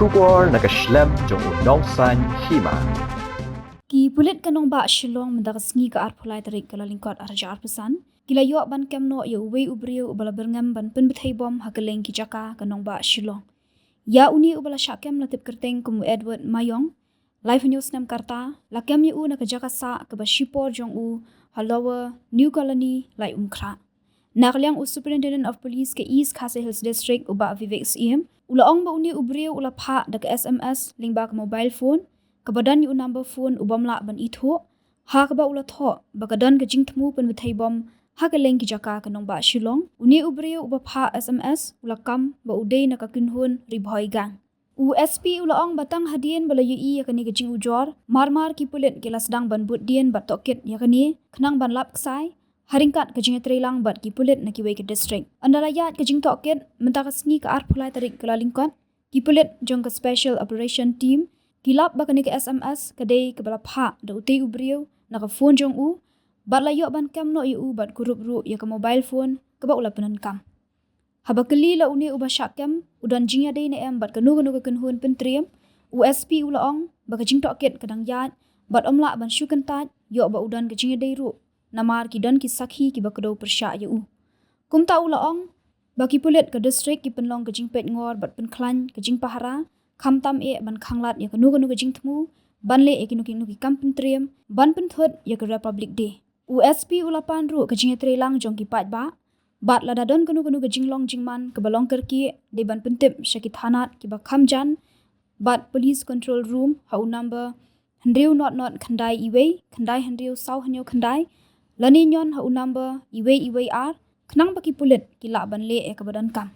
Shubor nakaslem jong unongsan Hima. Ki Pulit ka Nongbah Shillong mendakas ngi ka arpulai tarik kala lingkot arja arpesan. Kila Ïohkem no Briew ubala Byrngem ban Pynbthei bom Kylleng ki jaka ka Nongbah Shillong. Ya uni ubala Ïohkem latip kerteng kumu Edward Mayong. Live news nam karta lakem yu na ka jaka sa ka ba shipor jong u halawa New Colony lai umkra. Nakliang u Superintendent of Police ke East Khasi Hills District uba Vivek Siem. Ula ong ba uni Briew ula Phah da ka SMS lingba ka mobile phone. Kabadan yu number phone ubam la ban itho. Ha ka ba ula tho bakadan ka jingtmu Pynbthei bom ha Kylleng ki jaka ka Nongbah Shillong. Uni Briew uba Phah SMS ula kam ba udei na ka kinhun ribhoi gang. USP ula ong batang hadien bala UI yakani ka jing ujor marmar ki Pulit ke lasdang ban but dien bat tokit yakani khnang ban lap ksai haringkat ka jing Trailang bat ki Pulit na ki wei ke district. Andala yat ka jing tokit mentakas ngi ka arpulai tarik kala lingkot ki Pulit jong ka special operation team kilap bakani ke SMS kadai ke bala Phah da utei Briew na ka phone jong u bat la Ïohkem no yu bat kurup ru ya ka mobile phone ke ba ula penan kam. Habakali la uni uba Ïohkem udan jingya day na em bat kanu ka kenhun pentriam USP ula ong baka jing tokit kadang yat bat omla ban syukan tat yo ba udan ka jingya day ru namar ki dan ki sakhi ki bakado persya yu. Kumta ula ong baki Pulit ka district ki penlong ka jing pet ngor bat penklan ka jing pahara khamtam e ban khanglat ya kanu ka jing thmu ban le e ki kam pentriam ban penthut ya ka Republic Day. USP ula pan ru ka jingya Trailang jong ki pat ba bat la dadon kanu ka jinglong jingman ke balong kerki de ban pentip syakit hanat ki ba khamjan bat police control room hau number hendriu not khandai iwei khandai hendriu sau hanyo khandai lani nyon hau number iwei ar khnang baki Pulit ki la ban le e ka badan kam.